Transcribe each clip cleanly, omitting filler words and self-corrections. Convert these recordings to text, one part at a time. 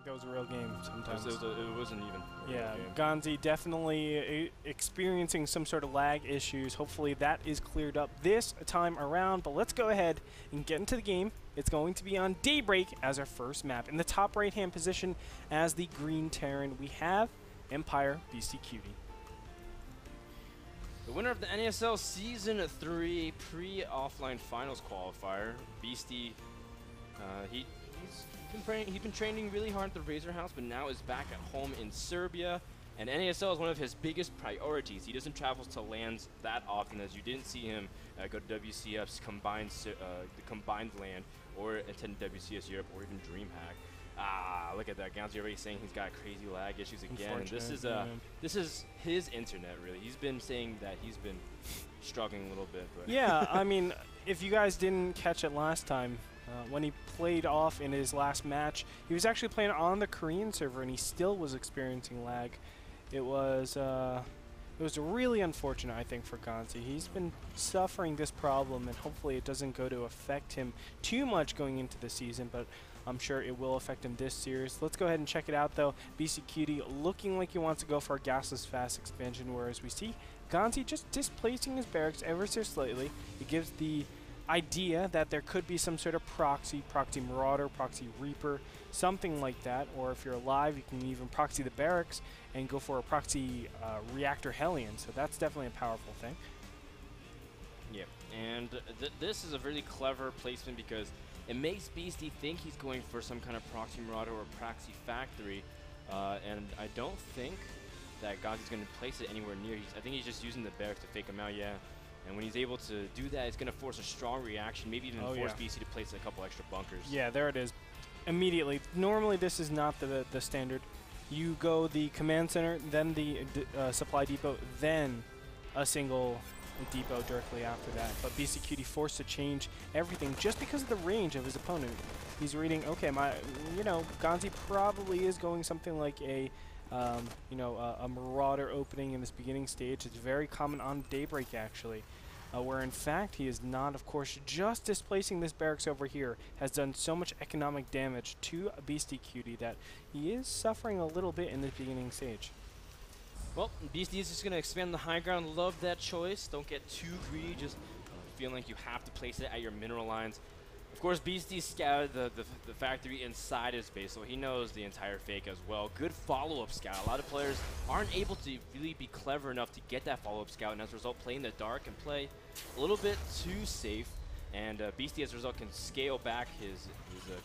like that was a real game sometimes. It wasn't even a yeah, real game. GanZi definitely experiencing some sort of lag issues. Hopefully that is cleared up this time around. But let's go ahead and get into the game. It's going to be on Daybreak as our first map. In the top right-hand position as the green Terran, we have Empire BeastyQT. The winner of the NASL Season 3 pre-offline finals qualifier, Beasty, he's been training really hard at the Razor House, but now is back at home in Serbia. And NASL is one of his biggest priorities. He doesn't travel to lands that often, as you didn't see him go to WCF's the combined land, or attend WCS Europe, or even DreamHack. Ah, look at that. GanZi already saying he's got crazy lag issues again. And this is his internet, really. He's been saying that he's been struggling a little bit. But yeah, I mean, if you guys didn't catch it last time, when he played off in his last match, he was actually playing on the Korean server, and he still was experiencing lag. It was really unfortunate, I think, for GanZi. He's been suffering this problem, and hopefully it doesn't go to affect him too much going into the season, but I'm sure it will affect him this series. Let's go ahead and check it out, though. BeastyQT looking like he wants to go for a gasless fast expansion, whereas we see GanZi just displacing his barracks ever so slightly. It gives the idea that there could be some sort of proxy Marauder, proxy Reaper, something like that. Or if you're alive, you can even proxy the barracks and go for a proxy reactor Hellion. So that's definitely a powerful thing. Yeah, and this is a really clever placement because it makes Beasty think he's going for some kind of proxy Marauder or proxy factory, and I don't think that GanZi's going to place it anywhere near. I think he's just using the barracks to fake him out, yeah. And when he's able to do that, it's going to force a strong reaction, maybe even force Beasty to place a couple extra bunkers. Yeah, there it is. Immediately. Normally this is not the standard. You go the command center, then the supply depot, then a single depot directly after that. But BeastyQT forced to change everything just because of the range of his opponent. He's reading, okay, GanZi probably is going something like a Marauder opening in this beginning stage. It's very common on Daybreak, actually, where in fact he is not. Of course, just displacing this barracks over here has done so much economic damage to BeastyQT that he is suffering a little bit in this beginning stage. Well, Beasty is just going to expand the high ground. Love that choice. Don't get too greedy, just feeling like you have to place it at your mineral lines. Of course, Beasty scouted the factory inside his base, so he knows the entire fake as well. Good follow-up scout. A lot of players aren't able to really be clever enough to get that follow-up scout, and as a result, play in the dark and play a little bit too safe. And Beasty, as a result, can scale back his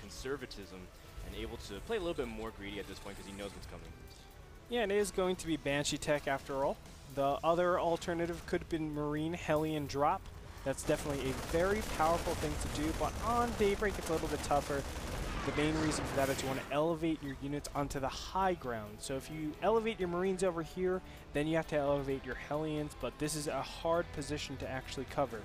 conservatism and able to play a little bit more greedy at this point because he knows what's coming. Yeah, it is going to be Banshee tech after all. The other alternative could have been Marine Hellion drop. That's definitely a very powerful thing to do, but on Daybreak it's a little bit tougher. The main reason for that is you want to elevate your units onto the high ground. So if you elevate your Marines over here, then you have to elevate your Hellions, but this is a hard position to actually cover.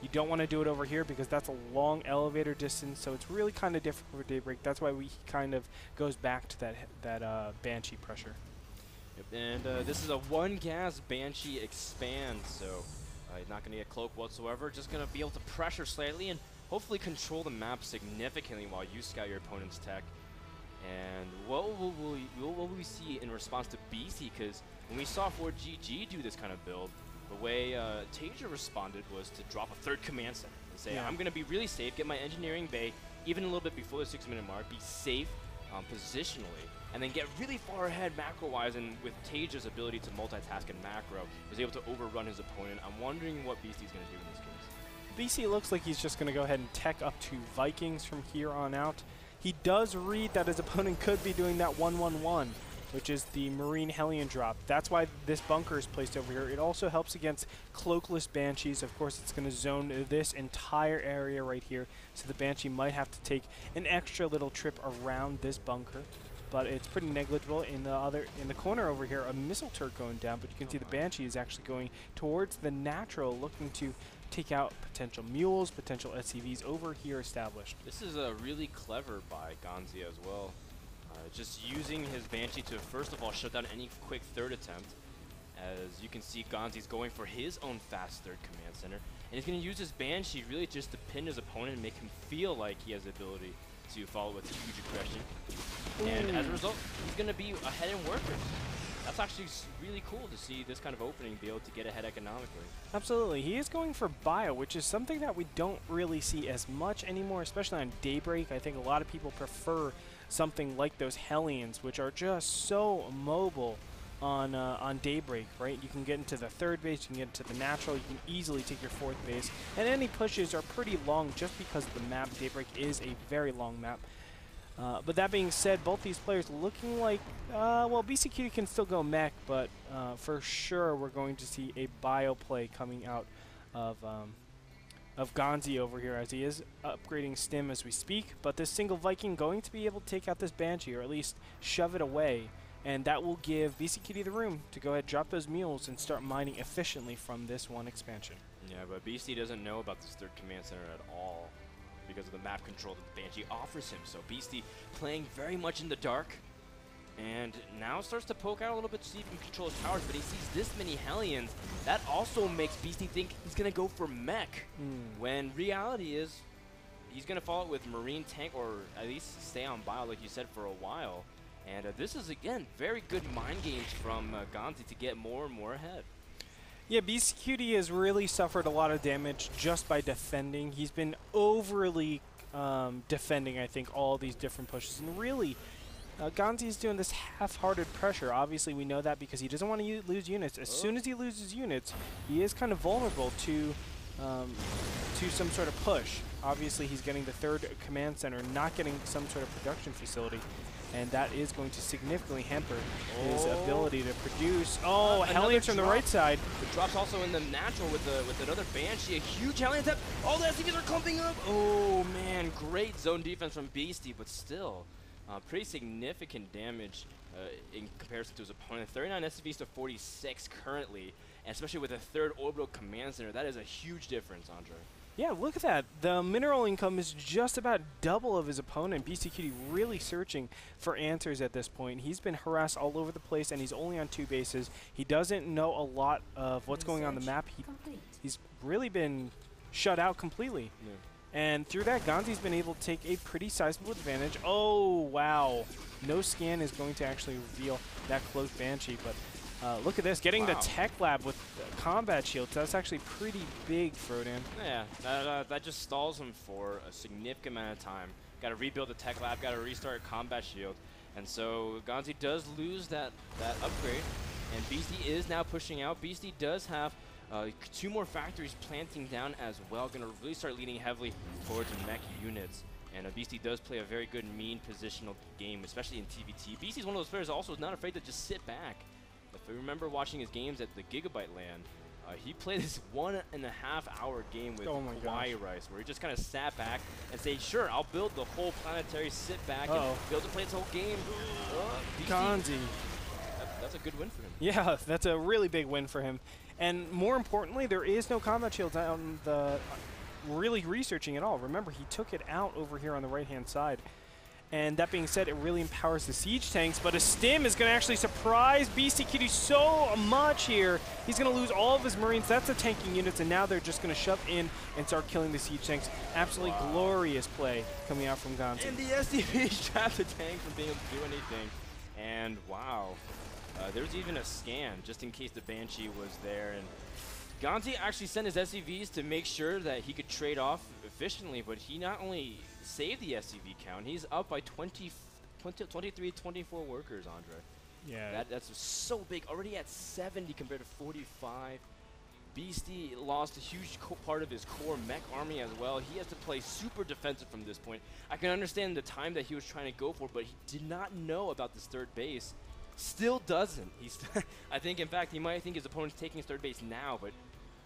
You don't want to do it over here because that's a long elevator distance, so it's really kind of difficult for Daybreak. That's why he kind of goes back to that Banshee pressure. Yep, and this is a one-gas Banshee expand, so he's not going to get cloak whatsoever, just going to be able to pressure slightly and hopefully control the map significantly while you scout your opponent's tech. And what will we see in response to Beasty? Because when we saw 4GG do this kind of build, the way Tasia responded was to drop a third command center and say, I'm going to be really safe, get my engineering bay even a little bit before the 6-minute mark, be safe positionally, and then get really far ahead macro-wise. And with Tasia's ability to multitask and macro, was able to overrun his opponent. I'm wondering what Beasty's going to do in this case. Beasty looks like he's just going to go ahead and tech up to Vikings from here on out. He does read that his opponent could be doing that 1-1-1, which is the Marine Hellion drop. That's why this bunker is placed over here. It also helps against cloakless Banshees. Of course, it's going to zone this entire area right here, so the Banshee might have to take an extra little trip around this bunker, but it's pretty negligible. In the corner over here, a missile turret going down, but you can see the Banshee is actually going towards the natural, looking to take out potential mules, potential SCVs over here established. This is really clever by GanZi as well. Just using his Banshee to, first of all, shut down any quick third attempt. As you can see, GanZi's going for his own fast third command center. And he's going to use his Banshee really just to pin his opponent and make him feel like he has the ability to follow with huge aggression. And as a result, he's going to be ahead in workers. That's actually really cool to see this kind of opening be able to get ahead economically. Absolutely. He is going for bio, which is something that we don't really see as much anymore, especially on Daybreak. I think a lot of people prefer something like those Hellions, which are just so mobile on Daybreak, right? You can get into the third base, you can get into the natural, you can easily take your fourth base, and any pushes are pretty long just because the map. Daybreak is a very long map. But that being said, both these players looking like, well, BeastyQT can still go mech, but for sure we're going to see a bio play coming out of GanZi over here, as he is upgrading stim as we speak. But this single Viking going to be able to take out this Banshee, or at least shove it away, and that will give BeastyQT the room to go ahead, drop those mules, and start mining efficiently from this one expansion. Yeah, but Beasty doesn't know about this third command center at all, because of the map control that the Banshee offers him. So Beasty playing very much in the dark, and now starts to poke out a little bit to see if he can control his towers, but he sees this many Hellions. That also makes Beasty think he's going to go for mech, when reality is he's going to follow it with Marine tank, or at least stay on bio, like you said, for a while. And this is, again, very good mind games from GanZi to get more and more ahead. Yeah, BeastyQT has really suffered a lot of damage just by defending. He's been overly defending, I think, all these different pushes. And really, GanZi is doing this half-hearted pressure. Obviously, we know that because he doesn't want to lose units. As soon as he loses units, he is kind of vulnerable to some sort of push. Obviously, he's getting the third command center, not getting some sort of production facility. And that is going to significantly hamper his ability to produce. Oh, Hellions from the right side. The drop's also in the natural with another Banshee. A huge Hellion tap. All the SCVs are clumping up. Oh, man. Great zone defense from Beasty, but still pretty significant damage in comparison to his opponent. 39 SCVs to 46 currently, and especially with a third orbital command center. That is a huge difference, Andre. Yeah, look at that. The mineral income is just about double of his opponent. BeastyQT really searching for answers at this point. He's been harassed all over the place, and he's only on 2 bases. He doesn't know a lot of what's going on the map. He's really been shut out completely. Yeah. And through that, GanZi's been able to take a pretty sizable advantage. Oh, wow. No scan is going to actually reveal that close Banshee, but look at this, getting the tech lab with combat shields. That's actually pretty big, Frodan. Yeah, that just stalls him for a significant amount of time. Got to rebuild the tech lab, got to restart combat shield. And so GanZi does lose that upgrade, and Beasty is now pushing out. Beasty does have 2 more factories planting down as well, going to really start leaning heavily towards mech units. And Beasty does play a very good mean positional game, especially in TVT. Beasty's one of those players also is not afraid to just sit back. If I remember watching his games at the Gigabyte LAN, he played this 1.5-hour game with Kawhi Rice, where he just kind of sat back and said, sure, I'll build the whole planetary, sit back, and be able to play this whole game. GanZi. That's a good win for him. Yeah, that's a really big win for him. And more importantly, there is no combat shields on the really researching at all. Remember, he took it out over here on the right-hand side. And that being said, it really empowers the siege tanks, but a stim is going to actually surprise BeastyQT so much here. He's going to lose all of his Marines. That's the tanking units, and now they're just going to shove in and start killing the siege tanks. Absolutely glorious play coming out from GanZi. And the SCVs trapped the tank from being able to do anything. And wow, there's even a scan just in case the Banshee was there. And GanZi actually sent his SCVs to make sure that he could trade off efficiently, but he not only saved the SCV count, he's up by 23, 24 workers, Andre. Yeah. That's so big. Already at 70 compared to 45. Beasty lost a huge part of his core mech army as well. He has to play super defensive from this point. I can understand the time that he was trying to go for, but he did not know about this third base. Still doesn't. He's I think, in fact, he might think his opponent's taking his third base now, but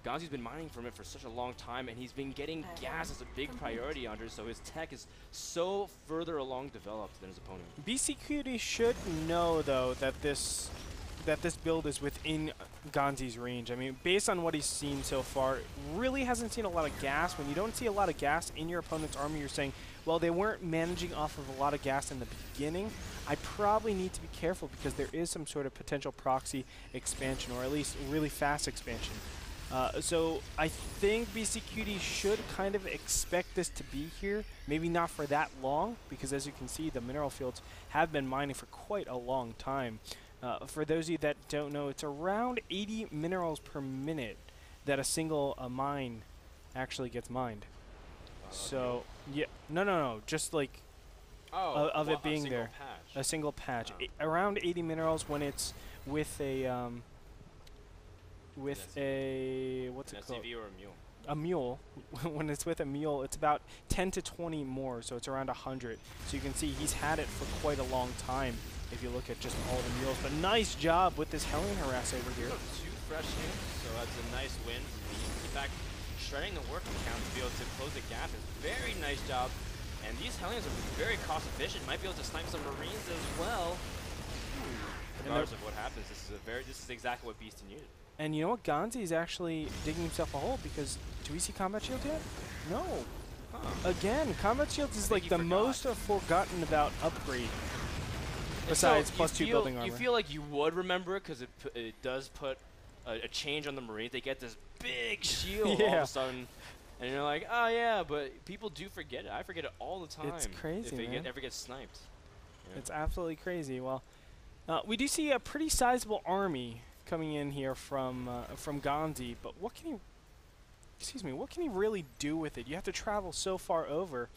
GanZi's been mining from it for such a long time, and he's been getting gas as a big priority under, so his tech is so further along developed than his opponent. BeastyQT should know, though, that this build is within GanZi's range. I mean, based on what he's seen so far, really hasn't seen a lot of gas. When you don't see a lot of gas in your opponent's army, you're saying, well, they weren't managing off of a lot of gas in the beginning. I probably need to be careful because there is some sort of potential proxy expansion, or at least really fast expansion So I think BeastyQT should kind of expect this to be here. Maybe not for that long, because as you can see, the mineral fields have been mining for quite a long time. For those of you that don't know, it's around 80 minerals per minute that a single mine actually gets mined. So, yeah, no, just like of it being there. A single patch. Around 80 minerals when it's with a what's it called? SUV or a mule? A mule. When it's with a mule, it's about 10 to 20 more, so it's around 100. So you can see he's had it for quite a long time if you look at just all the mules. But nice job with this Hellion Harass over here. 2 fresh hits, so that's a nice win. In fact, shredding the working count to be able to close the gap is very nice job. And these Hellions are very cost efficient. Might be able to snipe some Marines as well. Regardless of what happens, this is exactly what Beasty needed. And you know what? GanZi is actually digging himself a hole because do we see Combat Shield yet? No. Again, Combat Shields is like the most forgotten about upgrade. Besides so +2 building armor. You feel like you would remember it because it does put a change on the Marines. They get this big shield all of a sudden. And you're like, oh yeah, but people do forget it. I forget it all the time. It's crazy, if it ever gets sniped. Yeah. It's absolutely crazy. Well, we do see a pretty sizable army coming in here from GanZi, but what can he really do with it? You have to travel so far over.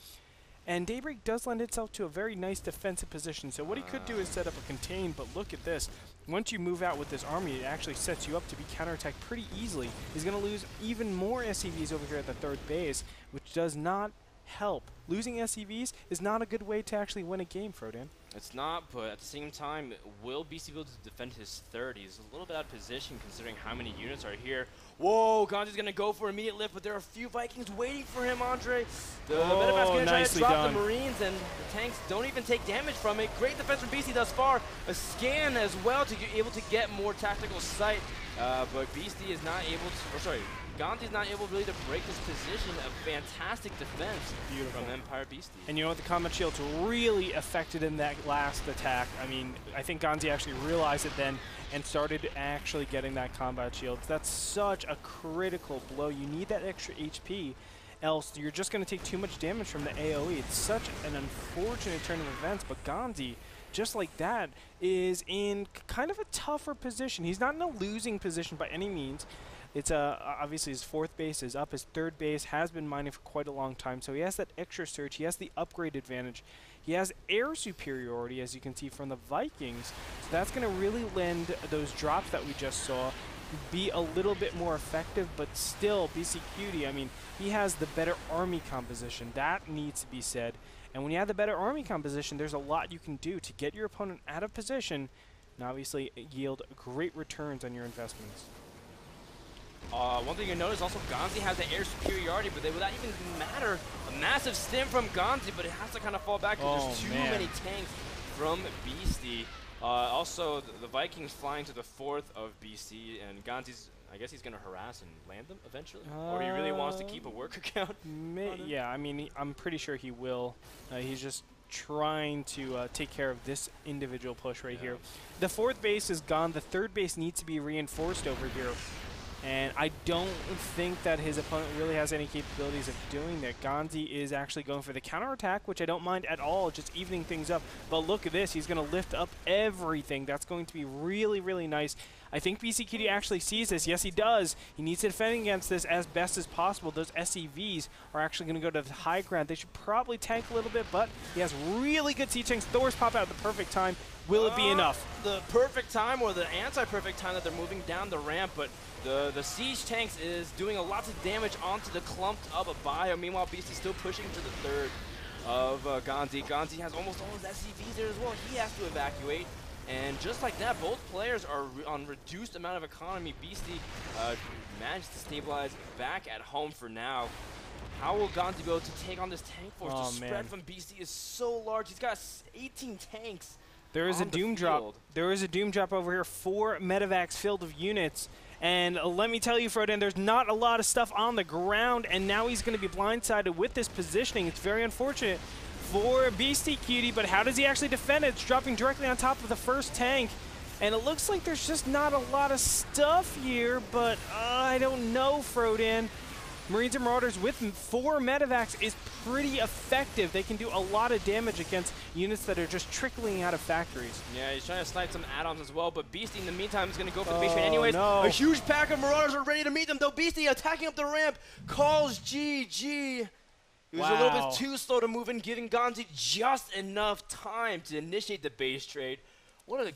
And Daybreak does lend itself to a very nice defensive position. So what he could do is set up a contain, but look at this. Once you move out with this army, it actually sets you up to be counterattacked pretty easily. He's going to lose even more SCVs over here at the third base, which does not help. Losing SCVs is not a good way to actually win a game, Frodan. It's not, but at the same time, will Beasty be able to defend his third? He's a little bit out of position considering how many units are here. Whoa, GanZi's going to go for immediate lift, but there are a few Vikings waiting for him, Andre. The Metavac's going to try to drop the Marines, and the tanks don't even take damage from it. Great defense from Beasty thus far. A scan as well to be able to get more tactical sight, but Beasty is not able to, GanZi's not able really to break this position. A fantastic defense from Empire Beasty. And you know what? The Combat Shields really affected in that last attack. I mean, I think GanZi actually realized it then and started actually getting that Combat Shields. That's such a critical blow. You need that extra HP, else you're just going to take too much damage from the AoE. It's such an unfortunate turn of events, but GanZi, just like that, is in kind of a tougher position. He's not in a losing position by any means. It's obviously his fourth base is up. His third base has been mining for quite a long time, so he has that extra surge. He has the upgrade advantage. He has air superiority, as you can see from the Vikings. So that's going to really lend those drops that we just saw be a little bit more effective, but still, BeastyQT, I mean, he has the better army composition. That needs to be said. And when you have the better army composition, there's a lot you can do to get your opponent out of position and obviously yield great returns on your investments. One thing you notice also, GanZi has the air superiority, but would that even matter? A massive stim from GanZi, but it has to kind of fall back because there's too many tanks from Beasty. Also, the Vikings flying to the fourth of Beasty, and GanZi's, I guess he's going to harass and land them eventually? Or he really wants to keep a worker count? Yeah, I mean, I'm pretty sure he will. He's just trying to take care of this individual push right here. The fourth base is gone. The third base needs to be reinforced over here. And I don't think that his opponent really has any capabilities of doing that. GanZi is actually going for the counterattack, which I don't mind at all, just evening things up. But look at this. He's going to lift up everything. That's going to be really, really nice. I think BeastyQT actually sees this. Yes, he does. He needs to defend against this as best as possible. Those SCVs are actually going to go to the high ground. They should probably tank a little bit, but he has really good siege tanks. Thors pop out at the perfect time. Will it be enough? The perfect time or the anti-perfect time that they're moving down the ramp, but the siege tanks is doing a lot of damage onto the clumped up bio. Meanwhile, Beasty's still pushing to the third of GanZi. GanZi has almost all his SCVs there as well. He has to evacuate. And just like that, both players are on reduced amount of economy. Beasty managed to stabilize back at home for now. How will GanZi be able to take on this tank force? The spread from Beasty is so large. He's got 18 tanks. There is a doom drop. There is a doom drop over here. 4 medevacs filled with units. And let me tell you, Frodan, there's not a lot of stuff on the ground, and now he's going to be blindsided with this positioning. It's very unfortunate for BeastyQT, but how does he actually defend it? It's dropping directly on top of the first tank. And it looks like there's just not a lot of stuff here, but I don't know, Frodan. Marines and Marauders with 4 medevacs is pretty effective. They can do a lot of damage against units that are just trickling out of factories. Yeah, he's trying to snipe some add-ons as well, but Beasty in the meantime is going to go for the base trade anyways. No. A huge pack of Marauders are ready to meet them, though Beasty attacking up the ramp calls GG. He was a little bit too slow to move in, giving GanZi just enough time to initiate the base trade. What a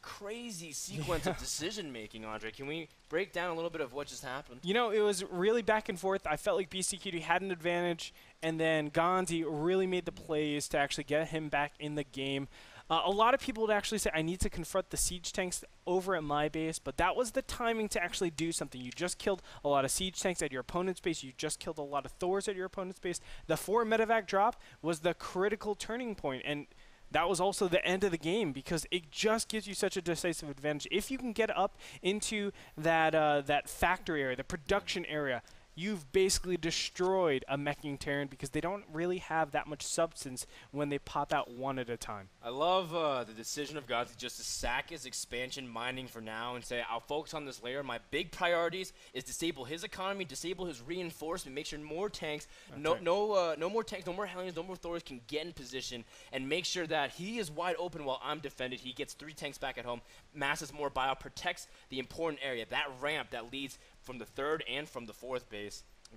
crazy sequence of decision making, Andre. Can we break down a little bit of what just happened? You know, it was really back and forth. I felt like BeastyQT had an advantage, and then GanZi really made the plays to actually get him back in the game. A lot of people would actually say, I need to confront the siege tanks over at my base, but that was the timing to actually do something. You just killed a lot of siege tanks at your opponent's base. You just killed a lot of Thors at your opponent's base. The 4 medevac drop was the critical turning point, and that was also the end of the game because it just gives you such a decisive advantage. If you can get up into that that factory area, the production area, you've basically destroyed a meching Terran because they don't really have that much substance when they pop out one at a time. I love the decision of GanZi just to sack his expansion mining for now and say, I'll focus on this layer. My big priorities is disable his economy, disable his reinforcement, make sure more tanks, no more tanks, no more Hellions, no more Thors can get in position, and make sure that he is wide open while I'm defended. He gets 3 tanks back at home, masses more bio, protects the important area, that ramp that leads from the 3rd and from the 4th base.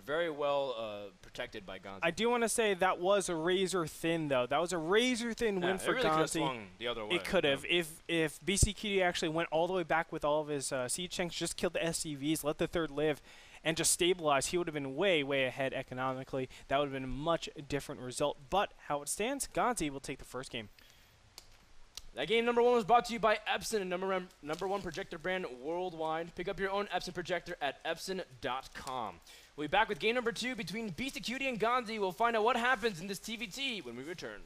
Very well protected by GanZi. I do want to say that was a razor thin, though. That was a razor thin win for really GanZi. Swung the other way. It could have. If BeastyQT actually went all the way back with all of his siege tanks, just killed the SCVs, let the 3rd live, and just stabilize, he would have been way, way ahead economically. That would have been a much different result. But how it stands, GanZi will take the first game. That game number 1 was brought to you by Epson, number 1 projector brand worldwide. Pick up your own Epson projector at epson.com. We'll be back with game number 2 between BeastyQT and GanZi. We'll find out what happens in this TVT when we return.